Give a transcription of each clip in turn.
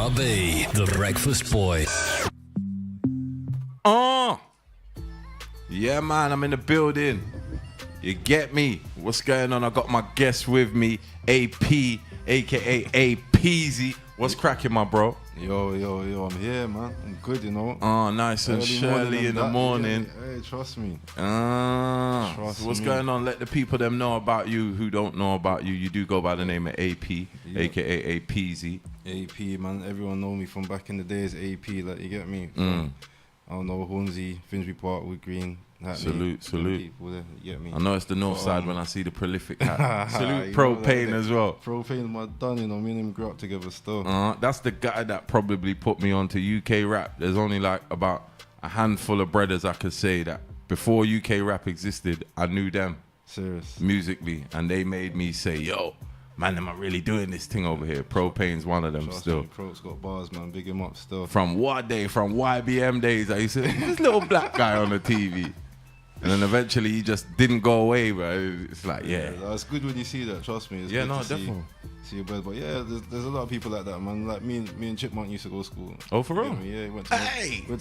RB, the Breakfast Boy. Yeah, man, I'm in the building. You get me? What's going on? I got my guest with me, AP, aka APZ. What's cracking, my bro? Yo, I'm here, man. I'm good, you know. Oh, nice and Shirley in the morning. Yeah, hey, trust me. So what's going on? Let the people them know about you who don't know about you. You do go by the name of AP, aka APZ. AP, man. Everyone know me from back in the days. AP, like, you get me? I don't know, Hornsey, Finsbury Park, Wood Green. Salute. People there, you get me? I know it's the north side when I see the prolific hat. Salute Propane as well. Propane, my done, you know, me and him grew up together still. That's the guy that probably put me onto UK rap. There's only like about a handful of brothers I could say that before UK rap existed, I knew them. Serious. Musically. And they made me say, yo, man, am I really doing this thing over here? Propane's one of them. Trust still. me, Pro's got bars, man. Big him up still. From what day? From YBM days, I used to see this little black guy on the TV. And then eventually he just didn't go away, bro. It's like, yeah. It's good when you see that, trust me. It's good to definitely. See your brother. But yeah, there's a lot of people like that, man. Like me and Chipmunk used to go to school. Oh, for real? Yeah, went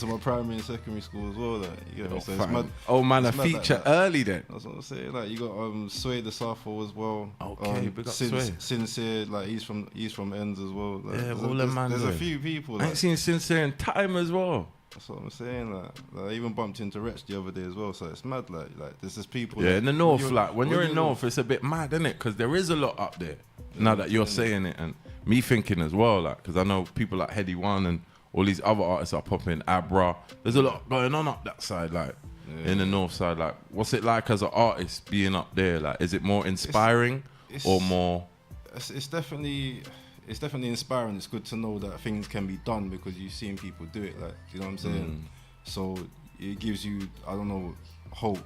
to my primary and secondary school as well. Like, you know, so it's mad. Oh man, a feature like early then. That's what I'm saying. Like you got Sway the Southall as well. Okay, big up Sway. Sincere, like he's from Ends as well. Like, Yeah, all them man. There's a few people. I ain't seen Sincere in time as well. That's what I'm saying. Like I even bumped into Wretch the other day as well. So it's mad. Like there's just people. Yeah, like, in the north, when you're in north, it's a bit mad, isn't it? Because there is a lot up there. Now that you're saying it, and me thinking as well, like, because I know people like Heady One and all these other artists are popping, Abra. There's a lot going on up that side, like in the north side. Like, what's it like as an artist being up there? Like, is it more inspiring or more? It's definitely inspiring. It's good to know that things can be done because you've seen people do it. Like, do you know what I'm saying? So it gives you, I don't know, hope,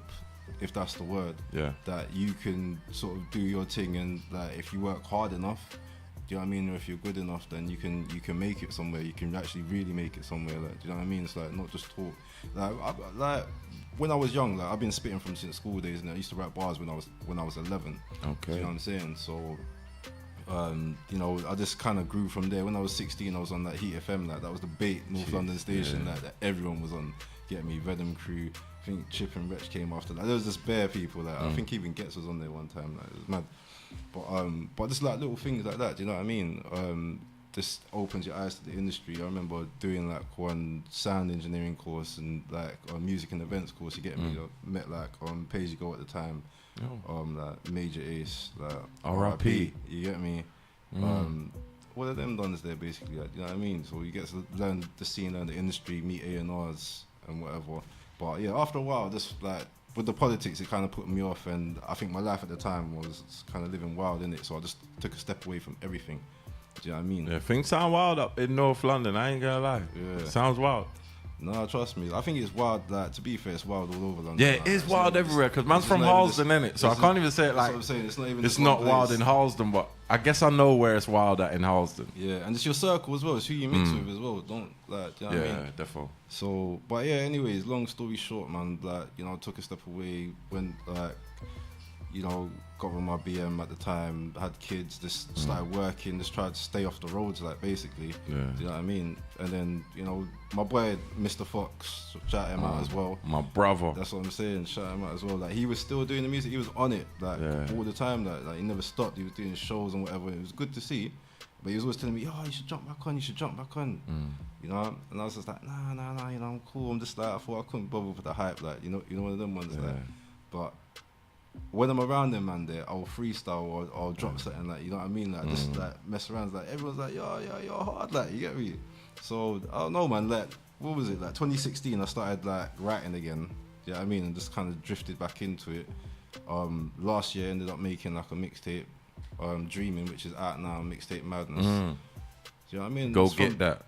if that's the word. Yeah. That you can sort of do your thing, and like if you work hard enough, do you know what I mean? Or if you're good enough, then you can make it somewhere. You can actually really make it somewhere. Like, do you know what I mean? It's like not just talk. Like when I was young, like I've been spitting from since school days, and I used to rap bars when I was 11. Okay. Do you know what I'm saying? So. You know, I just kind of grew from there. When I was 16, I was on that Heat FM, like that was the bait North London station, like that everyone was on. Get me, Venom Crew. I think Chip and Wretch came after that. There was just bare people. Like I think even Getz was on there one time. Like it was mad. But just like little things like that. Do you know what I mean? Just opens your eyes to the industry. I remember doing like one sound engineering course and like a music and events course. You get me? Met like Page You Go at the time. Like Major Ace, like R.I.P. You get me? What are them done there basically? Like, you know what I mean? So you get to learn the scene, learn the industry, meet A&Rs and whatever. But yeah, after a while, just like with the politics, it kind of put me off, and I think my life at the time was kind of living wild in it. So I just took a step away from everything. Do you know what I mean? Yeah, things sound wild up in North London. I ain't gonna lie. Yeah, sounds wild. No, trust me. I think it's wild. Like, to be fair, it's wild all over London. Yeah, it is wild everywhere because man's from Harlesden, innit? So I can't even say it like. That's what I'm saying. It's not wild in Harlesden, but I guess I know where it's wild at in Harlesden. Yeah, and it's your circle as well. It's who you mix with as well. Don't like. Do you know what I mean? Yeah, definitely. So, but yeah. Anyways, long story short, man. Like, you know, I took a step away when like, you know, got on my BM at the time, had kids, just started working, just tried to stay off the roads, like basically. Yeah. Do you know what I mean? And then, you know, my boy Mr. Fox, shout him out as well. My brother. That's what I'm saying, shout him out as well. Like he was still doing the music, he was on it, like all the time, like he never stopped, he was doing shows and whatever. It was good to see. But he was always telling me, oh, you should jump back on, you know? And I was just like, nah, you know, I'm cool. I'm just like, I thought I couldn't bother with the hype, like, you know one of them ones, like. But when I'm around them, man, there, I'll freestyle or I'll drop something, like, you know what I mean? Like, just like mess around, like, everyone's like, yo, you're hard, like, you get me? So, I don't know, man, like, what was it? Like, 2016, I started, like, writing again, you know what I mean? And just kind of drifted back into it. Last year, ended up making, like, a mixtape, Dreamin, which is out now, Mixtape Madness. Do you know what I mean? Go get that.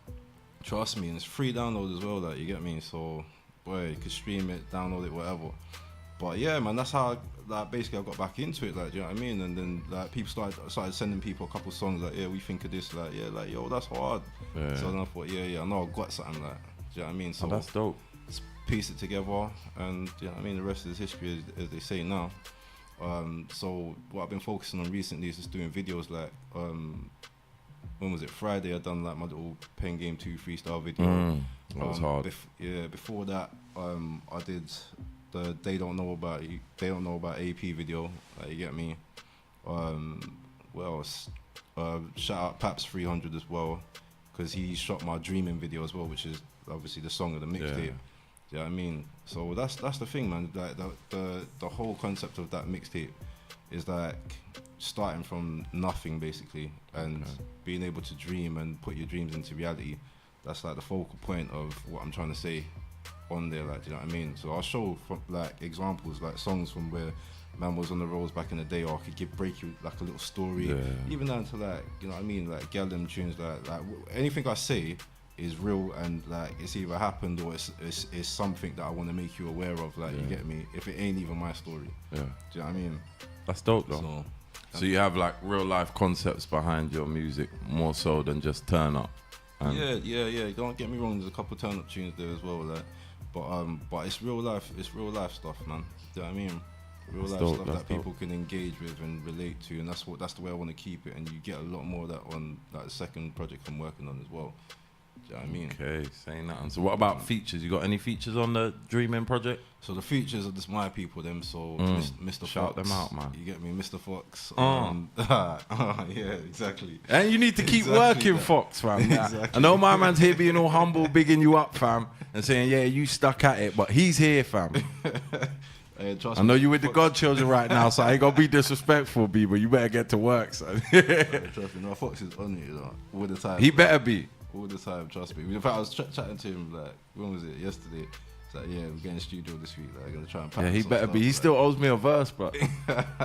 Trust me, and it's free download as well, like, you get me? So, boy, you can stream it, download it, whatever. But yeah, man, that's how basically I got back into it, like, do you know what I mean? And then like people started sending people a couple songs, like, yeah, we think of this, like, yeah, like, yo, that's hard. Yeah. So then I thought, yeah, I know I got something, like, do you know what I mean? So that's dope. Piece it together, and you know what I mean, the rest is history, as they say now. So what I've been focusing on recently is just doing videos, like when was it? Friday. I done like my little Pen Game 2 freestyle video. That was hard. Before that, I did the They Don't Know About AP video. Like, you get me? What else? Shout out Paps 300 as well, because he shot my Dreamin video as well, which is obviously the song of the mixtape. Yeah. You know what I mean? So that's the thing, man. Like the whole concept of that mixtape is like starting from nothing basically, and being able to dream and put your dreams into reality. That's like the focal point of what I'm trying to say on there. Like, do you know what I mean? So I'll show like examples, like songs from where man was on the roads back in the day, or I could break you like a little story, even down to like, you know what I mean, like Gallem tunes, like anything I say is real, and like it's either happened or it's something that I want to make you aware of. Like, you get me? If it ain't even my story, do you know what I mean? That's dope though. So you have like real life concepts behind your music more so than just turn up. Yeah. Don't get me wrong. There's a couple turn up tunes there as well, like, but it's real life. It's real life stuff, man. Do you know what I mean? Real life stuff that people can engage with and relate to, and that's the way I want to keep it. And you get a lot more of that on like the second project I'm working on as well. Do you know what I mean? Okay, saying that. And so what about features? You got any features on the Dreamin project? So the features are just my people, them. So Mr. Shout Fox, them out, man. You get me, Mr. Fox. Yeah, exactly. And you need to keep working, Fox, fam. Exactly. I know my man's here being all humble, bigging you up, fam, and saying, yeah, you stuck at it, but he's here, fam. I know you with the godchildren right now, so I ain't gonna be disrespectful, B, but you better get to work, son. Trust me, no, Fox is on it, you know, all the time. He better be. All the time, trust me. In fact, I was chatting to him, like, when was it? Yesterday. It's like, yeah, we're getting studio this week. Like, I'm gonna try and pack. Yeah, he better stuff, be. He like. still owes me a verse, but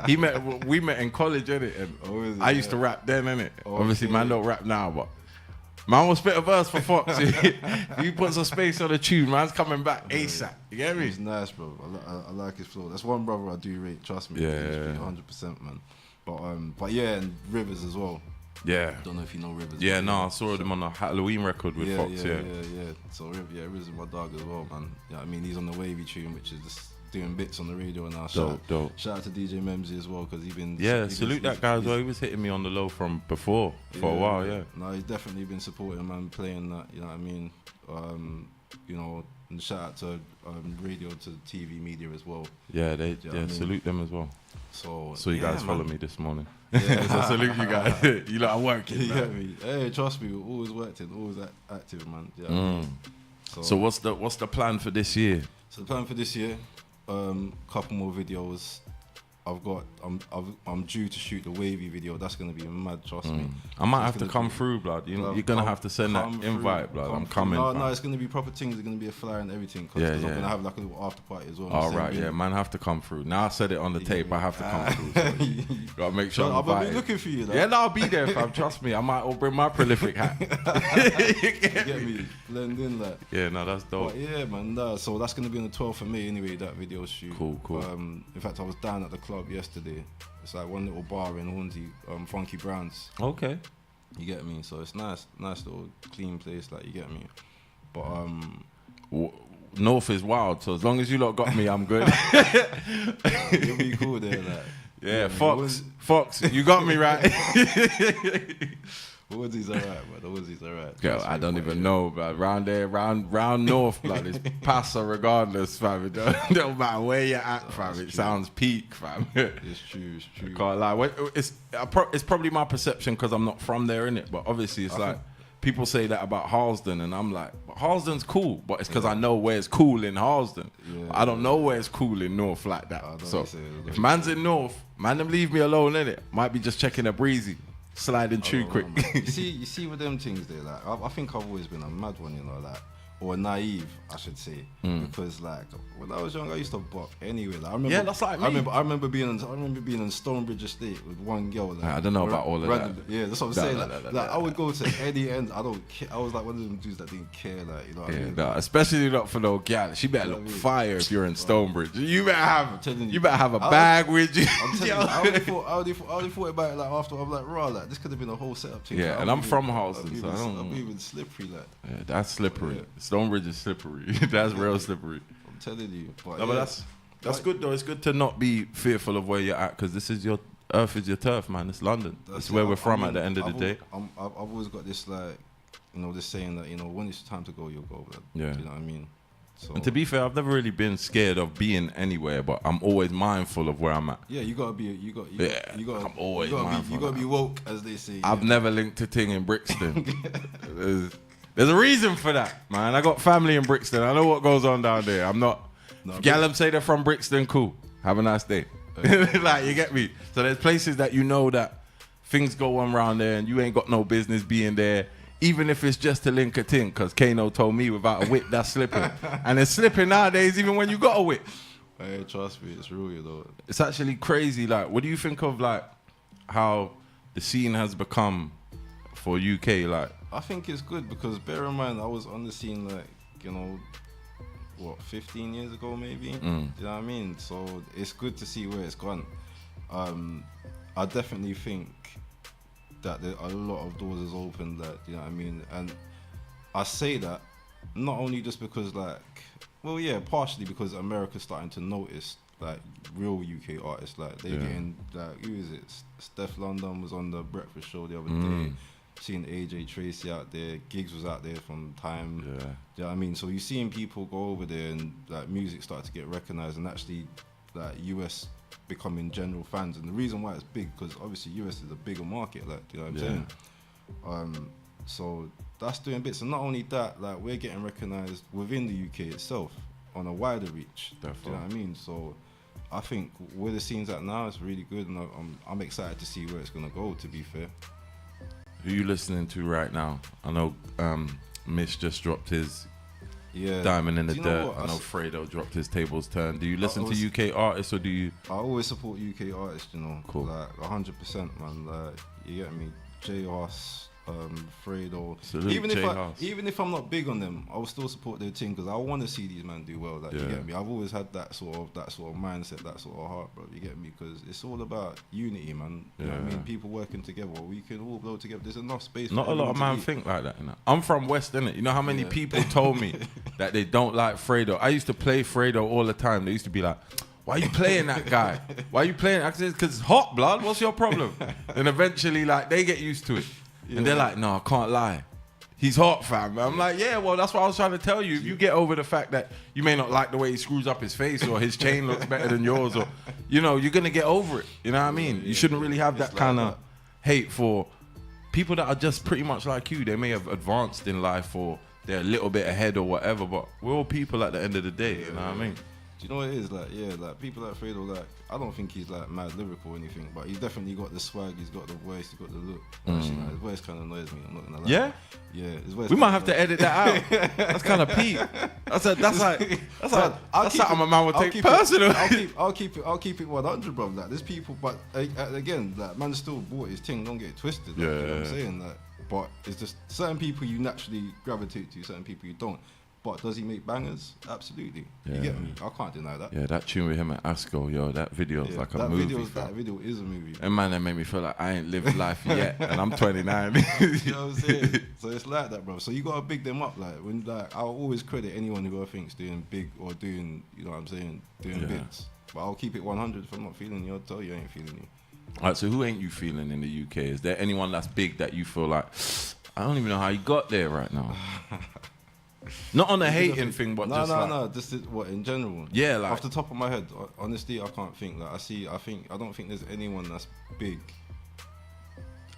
we met in college, innit? And I used to rap then, innit? Obviously, man don't rap now, but man will spit a verse for Fox. He puts some space on the tune, man's coming back ASAP. You get me? He's nice, bro. I like his flow. That's one brother I do rate. Trust me. Yeah, 100%, man. But yeah, and Rivers as well. Yeah. Don't know if you know Rivers. Yeah, no, I saw them on a Halloween record with Fox. Yeah. So Rivers is my dog as well, man. Yeah, I mean, he's on the Wavy tune, which is just doing bits on the radio now. Dope. Shout out to DJ Memsy as well, because he's been. Yeah, salute that guy as well. He was hitting me on the low from before for a while. Yeah. No, he's definitely been supporting, man, playing that. You know what I mean? You know, and shout out to radio, to TV media as well. Yeah, salute them as well. So you guys followed me this morning. Yeah, so salute you guys. You lot are working. You get me? Hey, trust me, we're always working, always active, man. You know what I mean? So what's the plan for this year? So the plan for this year, couple more videos. I'm due to shoot the Wavy video. That's gonna be mad, trust me. I might have to come through, blood. You're gonna have to send that invite, blood. I'm coming. No, it's gonna be proper things. There's gonna be a flyer and everything. Cause I'm gonna have like a little after party as well. All right, yeah, man, have to come through. Now I said it on the tape. I have to come through. So gotta make sure I'm invited. I'll be looking for you. Though. Yeah, no, I'll be there, fam. Trust me. I might all bring my prolific hat. You get me? Blend in, like. Yeah, no, that's dope. But yeah, man. So that's gonna be on the 12th of May anyway. That video shoot. Cool. In fact, I was down at the club yesterday. It's like one little bar in Hornsey, Funky Browns. Okay. You get me? So it's nice little clean place, like, you get me? But North is wild, so as long as you lot got me, I'm good. It'll be cool there, like. Yeah, Fox, you got me right. Woodsy's alright, man. The Woodsy's alright. Girl, I don't even know, but round there, round north, blood, it's passa regardless, fam. It don't matter where you're at, fam. It sounds peak, fam. It's true. Can't lie. It's probably my perception because I'm not from there, innit? But obviously, it's like people say that about Harlesden, and I'm like, but Harlesden's cool, but it's because I know where it's cool in Harlesden. Yeah, I don't know where it's cool in North like that. So if man's in North, man, them leave me alone, innit? Might be just checking a breezy. Sliding too quick. you see with them things there, like I think I've always been a mad one, you know, like, or naive, I should say, because like when I was young, I used to bop anyway. Like, I remember, yeah, that's like me. I remember being in Stonebridge Estate with one girl. Like, I don't know about all of that. Yeah, that's what I'm saying. Like I would go to any end. I don't care. I was like one of them dudes that didn't care. Like, you know what I mean? No, especially not for no gal. She better look fire if you're in Stonebridge. You better have a bag with you. I'm telling you, I only thought about it like after. I'm like, raw, like this could have been a whole setup thing. Yeah, like, and I'm from Harlesden, so I don't know. I'm even slippery, like. Yeah, that's slippery. Yeah. Stonebridge is slippery. That's real slippery. I'm telling you. But that's good though. It's good to not be fearful of where you're at, because this is your Earth is your turf, man. It's London. That's where we're from at the end of the day. I've always got this, like, you know, this saying that, you know, when it's time to go, you'll go. Yeah. Do you know what I mean? So, and to be fair, I've never really been scared of being anywhere, but I'm always mindful of where I'm at. Yeah, you gotta be. I'm always mindful. You gotta be woke, as they say. I've never linked to Ting in Brixton. There's a reason for that, man. I got family in Brixton. I know what goes on down there. I'm not. Gallum say they're from Brixton. Cool. Have a nice day. Like, you get me. So there's places that you know that things go on around there, and you ain't got no business being there. Even if it's just to link a ting, because Kano told me without a whip, that's slipping. And it's slipping nowadays, even when you got a whip. Hey, trust me, it's real, you know. It's actually crazy. Like, what do you think of, like, how the scene has become for UK? Like, I think it's good because, bear in mind, I was on the scene, like, you know, 15 years ago, maybe? Do you know what I mean? So it's good to see where it's gone. I definitely think that there are a lot of doors is open, that, you know what I mean? And I say that not only just because, like, well, yeah, partially because America's starting to notice, like, real UK artists. Like, they're getting, like, who is it? Steph London was on the Breakfast Show the other day. Seeing AJ Tracy out there, Giggs was out there from time. Yeah. Do you know what I mean? So you're seeing people go over there and, like, music start to get recognised, and actually, like, US becoming general fans. And the reason why it's big, because obviously US is a bigger market, like, do you know what I'm saying? So that's doing bits. And not only that, like, we're getting recognised within the UK itself on a wider reach. Definitely. Do you know what I mean? So I think where the scene's at now is really good, and I'm excited to see where it's going to go, to be fair. Who you listening to right now? I know Mish just dropped his Diamond in the Dirt. I know Fredo dropped his Tables Turn. Do you listen to UK artists, or do you? I always support UK artists, you know. Cool. Like 100%, man. Like, you get me? J Hoss, Fredo. Even if I'm not big on them, I will still support their team because I want to see these men do well. Like, you get me? I've always had that sort of mindset, that sort of heart, bro. You get me? Because it's all about unity, man. You know what I mean? People working together. We can all blow together. There's enough space. Not a lot of men think like that. You know? I'm from West, innit? You know how many people told me that they don't like Fredo? I used to play Fredo all the time. They used to be like, why are you playing that guy? Why are you playing? I said, because it's hot, blood. What's your problem? And eventually, like, they get used to it. And they're like, no, I can't lie. He's hot, fam. I'm like, yeah, well, that's what I was trying to tell you. If you get over the fact that you may not like the way he screws up his face, or his chain looks better than yours, or, you know, you're going to get over it. You know what I mean? You shouldn't really have that kind of hate for people that are just pretty much like you. They may have advanced in life, or they're a little bit ahead or whatever, but we're all people at the end of the day. You know what I mean? Do you know what it is? Like, yeah, like, people like Fredo, like, I don't think he's, like, mad lyrical or anything, but he's definitely got the swag, he's got the voice, he's got the look. Actually, like, his voice kind of annoys me, I'm not gonna lie. Yeah? Yeah, his voice. We might have to edit that out. That's kind of peak. That's something a man would take personal. I'll keep it 100, bro. Like, there's people, but again, like, man still bought his thing, don't get it twisted. Like, you know what I'm saying? Like, but it's just certain people you naturally gravitate to, certain people you don't. But does he make bangers? Absolutely. Yeah. You get me? I can't deny that. Yeah, that tune with him at Asco, yo, that video is like a movie. That video is a movie. And man, that made me feel like I ain't lived life yet, and I'm 29. You know what I'm saying? So it's like that, bro. So you gotta big them up. Like, when, like, I'll always credit anyone who I think's doing big or doing, you know what I'm saying, doing bits. But I'll keep it 100. If I'm not feeling you, I'll tell you I ain't feeling you. All right, so who ain't you feeling in the UK? Is there anyone that's big that you feel like, I don't even know how you got there right now? Not on a hating thing, but no. Just what in general. Yeah, like, off the top of my head, honestly, I can't think. Like, I don't think there's anyone that's big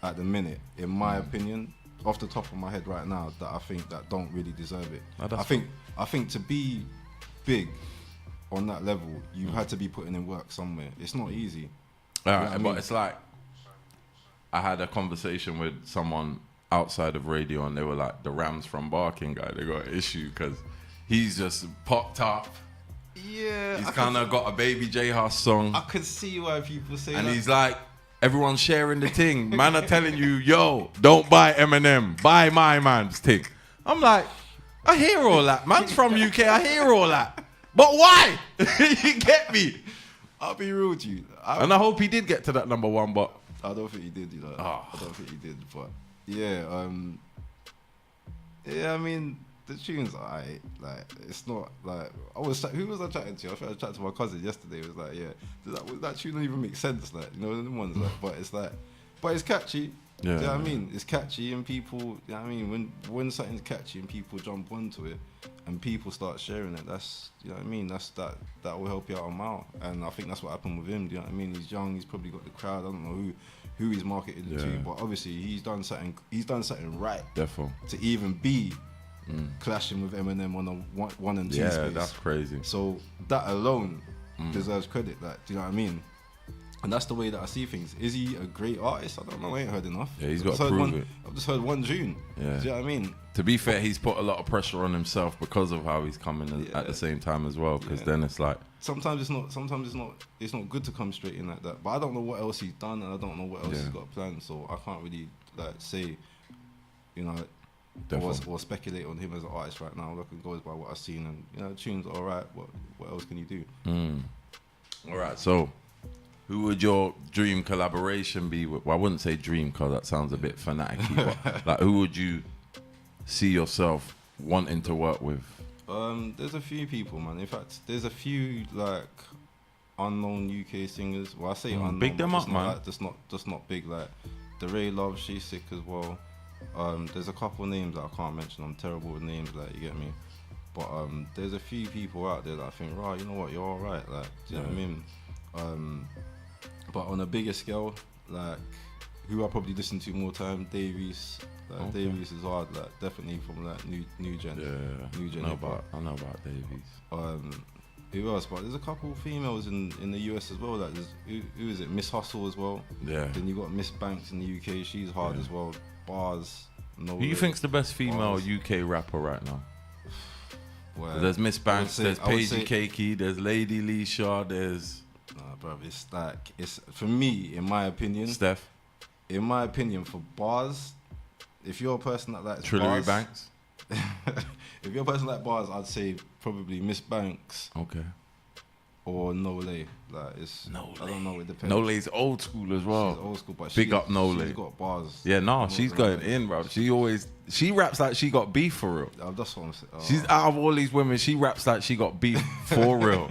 at the minute, in my opinion, off the top of my head right now, that I think that don't really deserve it. I think to be big on that level, you had to be putting in work somewhere. It's not easy. But it's like, I had a conversation with someone outside of radio, and they were like, the Rams from Barking guy, they got an issue because he's just popped up. Yeah. He's kind of got a Baby J House song. I could see why people say that. And he's like, everyone's sharing the thing. Man are telling you, yo, don't buy Eminem, buy my man's thing. I'm like, I hear all that. Man's from UK, I hear all that. But why? You get me? I'll be real with you. And I hope he did get to that number one, but I don't think he did, you know. I don't think he did, but yeah, I mean, the tunes are alright. Like it's not like who was I chatting to? I think I was chatting to my cousin yesterday. It was like, yeah, that tune don't even make sense. Like you know the ones like, but it's catchy. Yeah. Do you know what I mean? It's catchy and people. You know what I mean? When something's catchy and people jump onto it and people start sharing it, that's you know what I mean. That will help you out a mile. And I think that's what happened with him. Do you know what I mean? He's young. He's probably got the crowd. I don't know who he's marketed to, but obviously he's done something. He's done something right. Defo. To even be clashing with Eminem on a 1 and 2 space. Yeah, that's crazy. So that alone deserves credit. Like, do you know what I mean? And that's the way that I see things. Is he a great artist? I don't know. I ain't heard enough. Yeah, he's got to prove it. I've just heard one tune. Yeah. Do you know what I mean? To be fair, he's put a lot of pressure on himself because of how he's coming at the same time as well. Because then it's like sometimes it's not good to come straight in like that. But I don't know what else he's done, and I don't know what else he's got planned. So I can't really like say, you know, or speculate on him as an artist right now. Look, it goes by what I've seen, and you know, the tunes are alright. What else can you do? All right, so. Who would your dream collaboration be with? Well, I wouldn't say dream because that sounds a bit fanatic. But like, who would you see yourself wanting to work with? There's a few people, man. In fact, there's a few like unknown UK singers. Well, I say unknown. Big them up, man. Like, just not big. Like DeRay Love, she's sick as well. There's a couple names that I can't mention. I'm terrible with names. Like, you get me? But there's a few people out there that I think, right, you know what, you're all right. Like, do you know what I mean? But on a bigger scale, like who I probably listen to more time, Davies. Like, Davies is hard, like definitely from like new gen. Yeah, new gen. I know about Davies. Who else? But there's a couple females in the US as well. Like who is it? Miss Hustle as well. Yeah. Then you got Miss Banks in the UK. She's hard as well. Bars. Who you think's the best female UK rapper right now? Well, there's Miss Banks. There's Paige Cakey. There's Lady Leisha. There's bro, it's for me, in my opinion. Steph. In my opinion, for bars, if you're a person that likes Trillery Banks. If you're a person like bars, I'd say probably Miss Banks. Okay. Or Nole. Like I don't know, it depends. Nole's old school as well. She's old school, but big up Nole. She's got bars. Yeah, no, she's going in, bro. She raps like she got beef for real. That's what I'm saying. She's out of all these women, she raps like she got beef for real.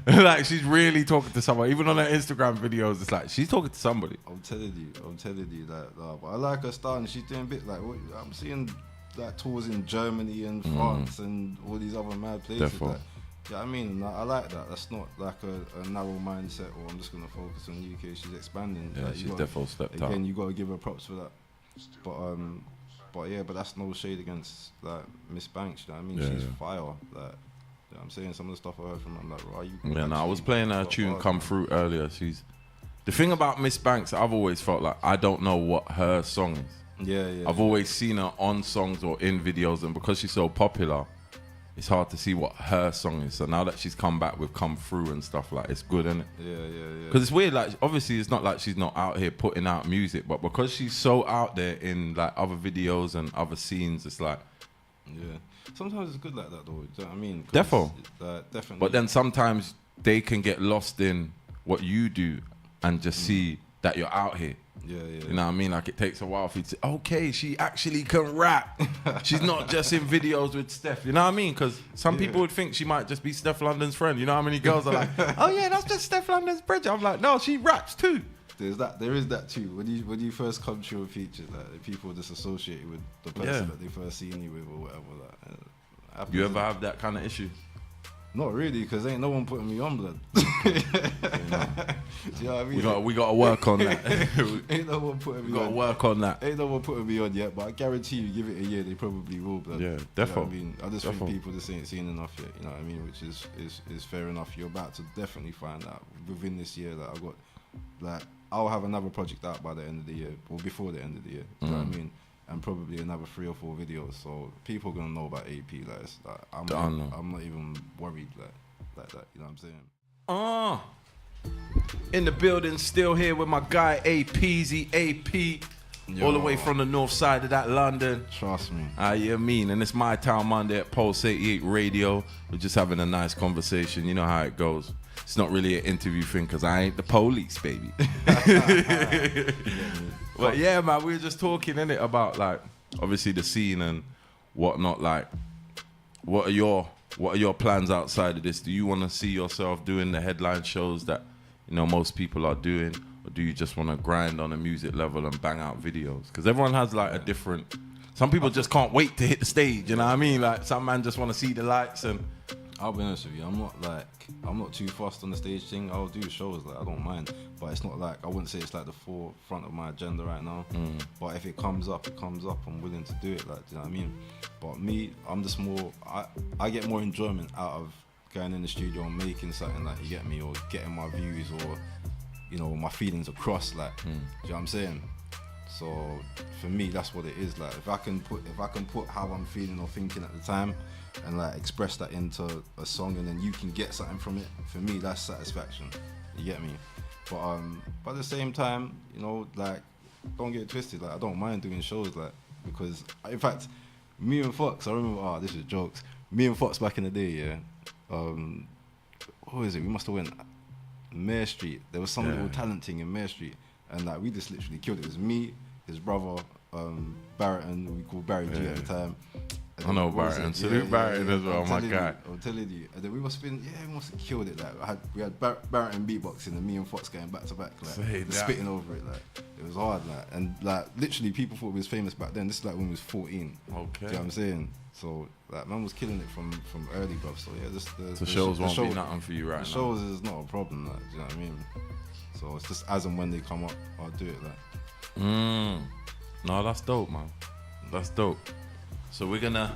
Like she's really talking to someone. Even on her Instagram videos, it's like she's talking to somebody. I'm telling you that. But I like her style, and she's doing a bit like I'm seeing like tours in Germany and France and all these other mad places. Like, yeah, I mean, I like that. That's not like a narrow mindset, or I'm just gonna focus on the UK. She's expanding. Yeah, like, she's definitely stepped up. Again, you gotta give her props for that. But that's no shade against like Miss Banks. You know what I mean? She's fire. Like, you know what I'm saying, some of the stuff I heard from her, I'm like, right, you. Yeah, no, I was playing her tune "Come Through" earlier. The thing about Miss Banks, I've always felt like I don't know what her song is. Yeah. I've always seen her on songs or in videos, and because she's so popular, it's hard to see what her song is. So now that she's come back with "Come Through" and stuff, like, it's good, isn't it? Yeah. Because it's weird, like, obviously it's not like she's not out here putting out music, but because she's so out there in like other videos and other scenes, it's like, yeah. Sometimes it's good like that, though. Do you know what I mean? Definitely. But then sometimes they can get lost in what you do and just see that you're out here. Yeah. You know what I mean? Like, it takes a while for you to say, okay, she actually can rap. She's not just in videos with Steph. You know what I mean? Because some people would think she might just be Steph London's friend. You know how many girls are like, oh yeah, that's just Steph London's bridge. I'm like, no, she raps too. There is that too. When you first come to a feature, like, people just associate you with the person that they first seen you with or whatever. Like, you ever have that kind of issue? Not really, because ain't no one putting me on, blood. Do you know what I mean? We got to work on that. Ain't no one putting me on. We got to work on that. Ain't no one putting me on yet, but I guarantee you, give it a year, they probably will, blood. Yeah, definitely. You know I mean, I just think people just ain't seen enough yet. You know what I mean? Which is fair enough. You're about to definitely find out within this year that I'll have another project out by the end of the year, or before the end of the year. You know what I mean? And probably another 3 or 4 videos, so people are gonna know about AP. Like, I'm not even worried like that. You know what I'm saying? In the building, still here with my guy AP, all the way from the north side of that London. Trust me. You mean? And it's My Town Monday at Pulse 88 Radio. We're just having a nice conversation. You know how it goes. It's not really an interview thing because I ain't the police, baby. But yeah, man, we were just talking, innit, about, like, obviously the scene and whatnot. Like, what are your plans outside of this? Do you want to see yourself doing the headline shows that most people are doing, or do you just want to grind on a music level and bang out videos? Because everyone has like a different. Some people just can't wait to hit the stage. You know what I mean? Like some man just want to see the lights and. I'll be honest with you, I'm not too fussed on the stage thing. I'll do shows, like I don't mind, but it's not like I wouldn't say it's like the forefront of my agenda right now. But if it comes up, I'm willing to do it. Like, do you know what I mean? But me, I'm just more. I get more enjoyment out of going in the studio and making something, like, you get me, or getting my views or my feelings across. Like, do you know what I'm saying? So for me, that's what it is. Like, if I can put how I'm feeling or thinking at the time, and like express that into a song, and then you can get something from it. For me, that's satisfaction. You get me? But at the same time, like, don't get it twisted. Like, I don't mind doing shows, like, because in fact, me and Fox, I remember. This is jokes. Me and Fox back in the day, yeah. What is it? We must have went Mare Street. There was some little talent thing in Mare Street, and like we just literally killed it. It was me, his brother, Barrington. We called Barry G at the time. I know Barrington. Salute Barrington as well, my guy. I'm telling you. And then we must have killed it. Like, we had Barrington beatboxing and me and Fox going back to back, like spitting over it. Like, it was hard, like, and like literally people thought we was famous back then. This is like when we was 14. Okay. Do you know what I'm saying? So like, man was killing it from early, bruv. So yeah, just the shows won't be nothing for you right now. The shows is not a problem, like, do you know what I mean? So it's just as and when they come up, I'll do it, like. No, that's dope, man. That's dope. So we're gonna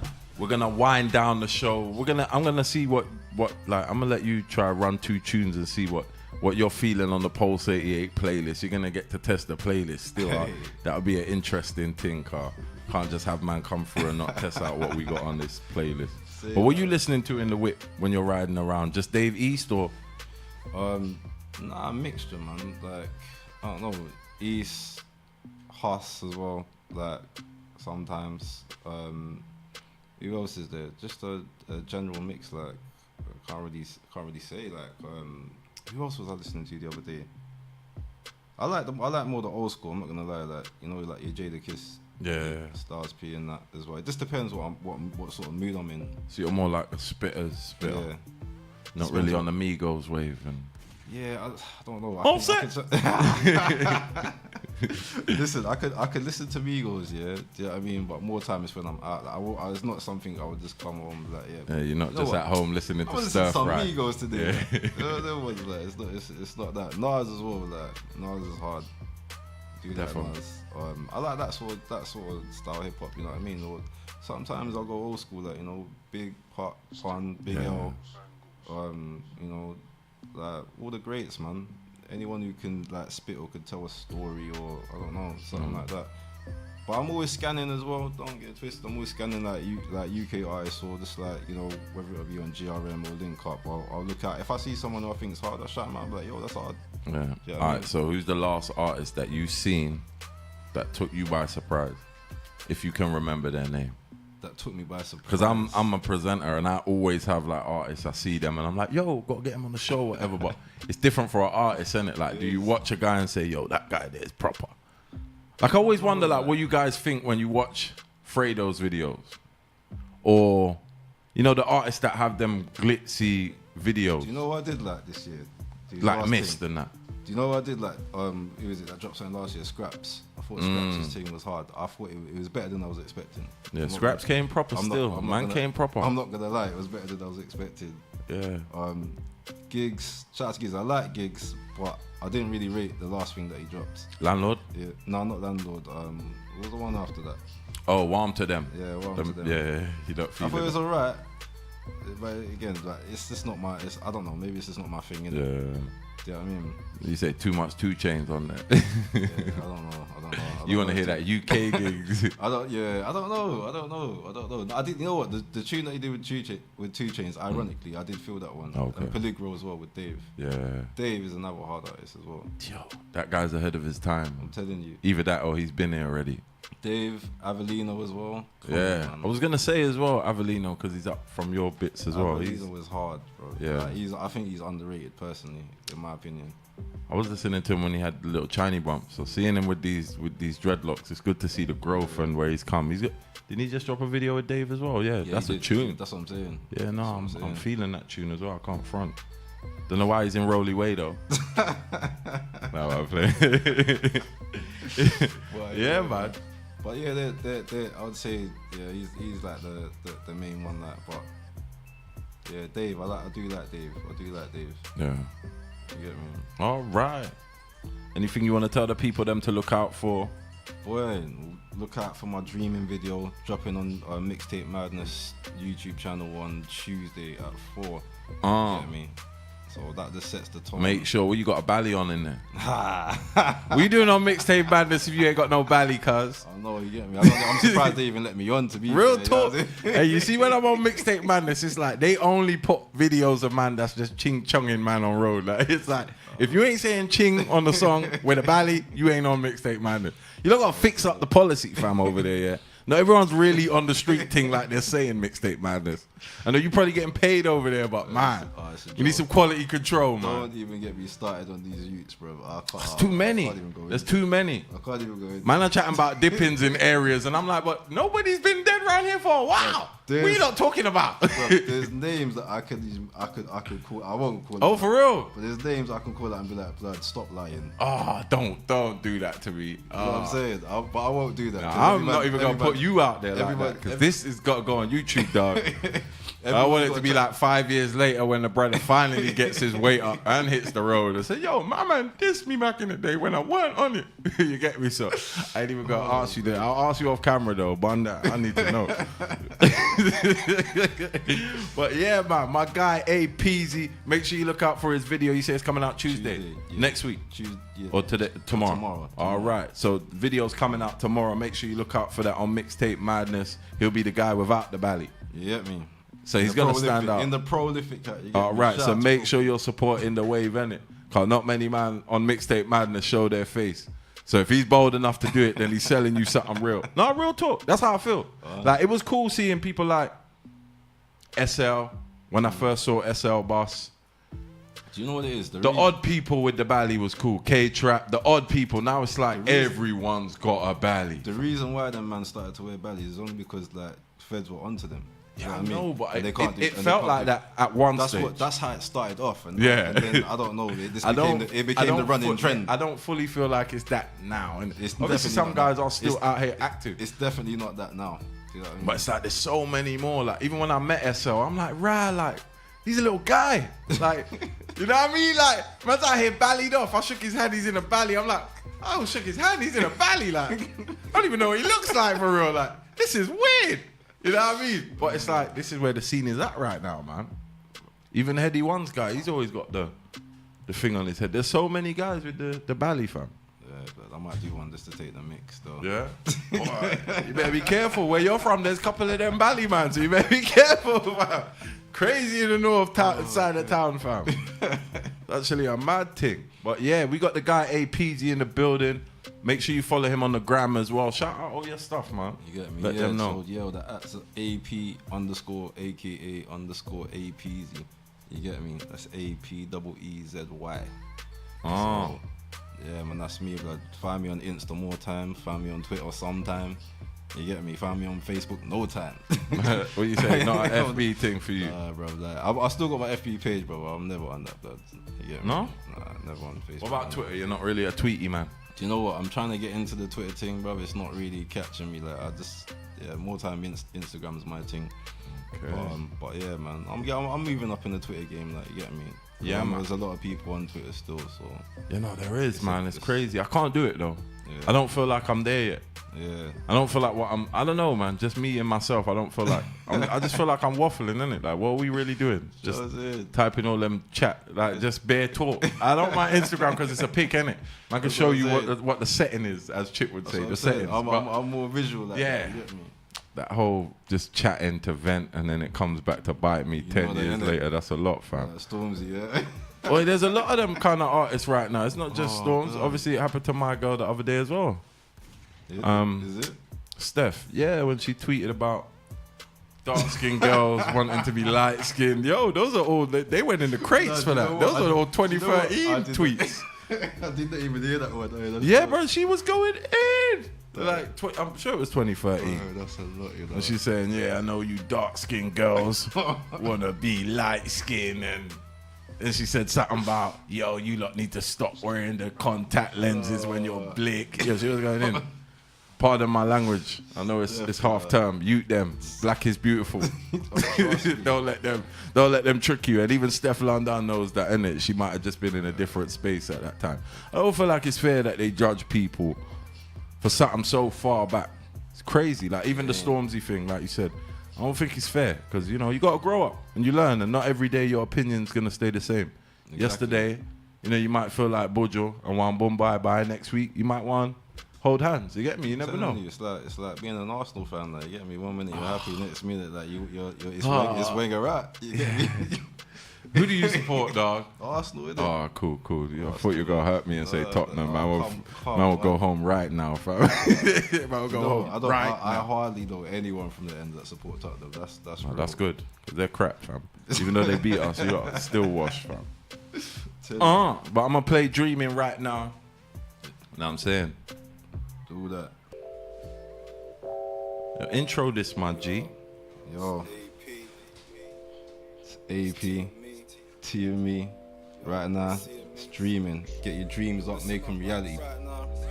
wind down the show. I'm gonna see what like, I'm gonna let you try run 2 tunes and see what you're feeling on the Pulse 88 playlist. You're gonna get to test the playlist still. Hey. That'll be an interesting thing, car. Can't just have man come through and not test out what we got on this playlist. But what are you listening to in the whip when you're riding around? Just Dave East or? Nah, mixture, man. Like, I don't know, East, Huss as well. Like, sometimes. Who else is there? Just a general mix. Like, I can't really say. Like, who else was I listening to the other day? I like more the old school. I'm not gonna lie. Like, like your Jadakiss, Stars P and that as well. It just depends what sort of mood I'm in. So you're more like a spitter. Yeah. Not really on the Migos wave and. Yeah, I don't know. Listen, I could listen to Migos, yeah. Do you know what I mean? But more time is when I'm out. Like, it's not something I would just come home and be like, you're not just at home listening to stuff, right? Migos today. It's not that. Nas as well. Like, Nas is hard. Do that, Nas. I like that sort of style hip hop. You know what I mean? Or sometimes I'll go old school, like, Big Pun, Big L. Like, all the greats, man. Anyone who can like spit or could tell a story, or I don't know, something like that. But I'm always scanning as well. Don't get it twisted. I'm always scanning like UK artists, or just like, whether it be on GRM or Link Up. I'll look at, if I see someone who I think is hard, I'll shout them out. I'm like, yo, that's hard. Yeah. You know all right. So who's the last artist that you've seen that took you by surprise, if you can remember their name? That took me by surprise. Because I'm a presenter and I always have like artists, I see them and I'm like, yo, gotta get him on the show or whatever. But it's different for an artist, isn't it? Like, do you watch a guy and say, yo, that guy there is proper? Like, I always wonder like what you guys think when you watch Fredo's videos, or the artists that have them glitzy videos. Do you know what I did like this year? Like Mist and that. Do you know what I did? Like, who was it that dropped something last year? Scraps. I thought Scraps' thing was hard. I thought it was better than I was expecting. Yeah, Scraps came proper still. Man came proper. I'm not gonna lie, it was better than I was expecting. Yeah. Gigs. Shout out to Gigs. I like Gigs, but I didn't really rate the last thing that he dropped. Landlord? Yeah. No, not Landlord. What was the one after that? Oh, Warm to Them. Yeah, Warm to Them. Yeah, you don't feel I thought it was alright. But again, like, it's just not my. I don't know. Maybe it's just not my thing. Innit? Yeah. Do you know what I mean? You say too much 2 Chainz on that. Yeah, I don't know. You want to hear that UK gigs? I don't know. I did. You know what? The tune that he did with 2 Chainz, ironically, I did feel that one. Okay. And Peligro as well with Dave. Yeah. Dave is another hard artist as well. Yo, that guy's ahead of his time. I'm telling you. Either that or he's been here already. Dave, Avellino as well. I was gonna say as well Avellino, because he's up from your bits as well. Avellino was hard, bro. Yeah, I think he's underrated personally, in my opinion. I was listening to him when he had the little shiny bumps. So seeing him with these dreadlocks, it's good to see the growth and where he's come. He's got, didn't he just drop a video with Dave as well? Yeah, that's a tune. That's what I'm saying. Yeah, no, I'm feeling that tune as well. I can't front. Don't know why he's in Rolly Way though. No, I'm playing. Yeah, man. But yeah, they I would say he's like the main one. Like, but yeah, Dave, I do like Dave. Yeah. You get me? All right. Anything you want to tell the people them to look out for? Boy, look out for my Dreamin video dropping on Mixtape Madness YouTube channel on Tuesday at 4. You get me? So that just sets the tone. Make sure you got a bally on in there. What you doing on Mixtape Madness if you ain't got no bally, cuz? I know, you get me. I'm surprised they even let me on, to be real fair, talk. Hey, you see when I'm on Mixtape Madness, it's like they only put videos of man that's just ching-chonging man on road. Like, it's like, if you ain't saying ching on the song with a bally, you ain't on Mixtape Madness. You don't gotta fix up the policy, fam, over there, yeah? Not everyone's really on the street thing like they're saying Mixtape Madness. I know you're probably getting paid over there, but man, you need some quality control, man. Don't even get me started on these youths, bro. There's too many. There's too many. I can't even go in. Man, I'm chatting about dippings in areas, and I'm like, but nobody's been dead around here for a while. What are you not talking about? Bro, there's names that I could call. I won't call. Oh, for real? But there's names I can call out and be like, blood, stop lying. Oh, don't do that to me. You know what I'm saying? But I won't do that. Nah, I'm not even gonna put you out there like that, because this has got to go on YouTube, dog. I want it to be like 5 years later when the brother finally gets his weight up and hits the road and say, yo, my man dissed me back in the day when I weren't on it. You get me? So I ain't even gonna ask you that. I'll ask you off camera though, Bunda. I need to know. But yeah, man, my guy A Peasy, make sure you look out for his video. You say it's coming out Tuesday. Yeah. Next week. Tuesday, yeah. Or tomorrow. All right. So video's coming out tomorrow. Make sure you look out for that on Mixtape Madness. He'll be the guy without the belly. You get me? So he's going to stand out. In the prolific cat. All right, so make sure you're supporting the wave, innit? Because not many man on Mixtape Madness show their face. So if he's bold enough to do it, then he's selling you something real. No, real talk. That's how I feel. Like, it was cool seeing people like SL, when I first saw SL Boss. Do you know what it is? The odd people with the bally was cool. K-Trap, the odd people. Now it's like everyone's got a bally. The reason why them man started to wear ballies is only because, like, feds were onto them. Yeah, I know, but it felt like that at one stage. That's how it started off. And then I don't know. It became the running trend. I don't fully feel like it's that now. And it's obviously some guys are still out here active. It's definitely not that now. You know what I mean? But it's like there's so many more. Like even when I met SL, I'm like, rah, like he's a little guy. Like, you know what I mean? Like man's out here ballied off. I shook his hand. He's in a bally. I'm like, oh, shook his hand. He's in a bally. Like I don't even know what he looks like for real. Like this is weird. You know what I mean? But it's like, this is where the scene is at right now, man. Even Heady One's guy, he's always got the thing on his head. There's so many guys with the bally, fam. Yeah, but I might do one just to take the mix, though. Yeah? Right. You better be careful. Where you're from, there's a couple of them bally man, so you better be careful, fam. Crazy in the north side of town, fam. Actually a mad thing. But yeah, we got the guy A Peasy in the building. Make sure you follow him on the gram as well. Shout out all your stuff, man. You get me? Let them know. So, the at's AP_, aka _APeasy. You get me? That's APEEZY. Oh. So, yeah, man, that's me, blood. Find me on Insta more time. Find me on Twitter sometime. You get me? Find me on Facebook no time. What you say? Not an FB thing for you? Nah, bro. Like, I still got my FB page, bro. But I'm never on that, blood. You get me? No? Nah, never on Facebook. What about Twitter? You're not really a tweety man. Do you know what? I'm trying to get into the Twitter thing, bro. It's not really catching me. Like, more time Instagram's my thing. Okay. But yeah, man, I'm moving up in the Twitter game. Like, you get me? Yeah, man. There's a lot of people on Twitter still, so. You know, there is, man. It's crazy. I can't do it, though. Yeah. I don't feel like I'm there yet. Yeah. I don't feel like I don't know, man. Just me and myself. I don't feel like, I just feel like I'm waffling, innit? Like, what are we really doing? Just typing all them chat, like just bare talk. I don't mind Instagram because it's a pic, innit? I can show you what the setting is, as Chip would say, the settings. I'm more visual, like yeah. That, you get me? That whole just chatting to vent and then it comes back to bite me 10 years later. That's a lot, fam. Stormzy, yeah. Well, there's a lot of them kind of artists right now. It's not just Storms. God. Obviously, it happened to my girl the other day as well. Is it? Steph, yeah, when she tweeted about dark-skinned girls wanting to be light-skinned. Yo, those are all, they went in the crates for that. Those are all 2013 tweets. I didn't even hear that word. Yeah, bro, she was going in. Like, I'm sure it was 2013. Oh, that's a lot, you know. And she's saying, yeah, I know you dark-skinned girls want to be light-skinned. And she said something about, yo, you lot need to stop wearing the contact lenses when you're blick. Yeah, she was going in. Pardon my language. I know it's half term. Mute them. Black is beautiful. Don't let them trick you. And even Steph London knows that, innit? She might have just been in a different space at that time. I don't feel like it's fair that they judge people for something so far back. It's crazy. Like even the Stormzy thing, like you said, I don't think it's fair because you gotta grow up and you learn, and not every day your opinion's gonna stay the same. Exactly. Yesterday, you might feel like Bojo and want Bombay. By next week, you might want hold hands. You get me? You never know. It's like being an Arsenal fan. Like, you get me? 1 minute you're happy, next minute like it's Wenger right. You get me? Who do you support, dog? Arsenal, innit? Oh, cool. I thought you were going to hurt me and say Tottenham. Man will go home right now, fam. Man will go home right now. I hardly know anyone from the end that support Tottenham. That's real. That's good. Because they're crap, fam. Even though they beat us, you lot still wash, fam. But I'm going to play Dreamin right now. Know what I'm saying? Do that. Yo, intro this, my G. Yo. It's AP. T and me. Right now. It's Dreamin. Get your dreams up, make them reality.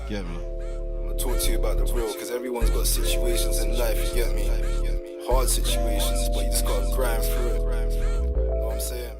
Get me? I'm gonna talk to you about the real, because everyone's got situations in life, you get me? Hard situations, but you just gotta grind through it. You know what I'm saying?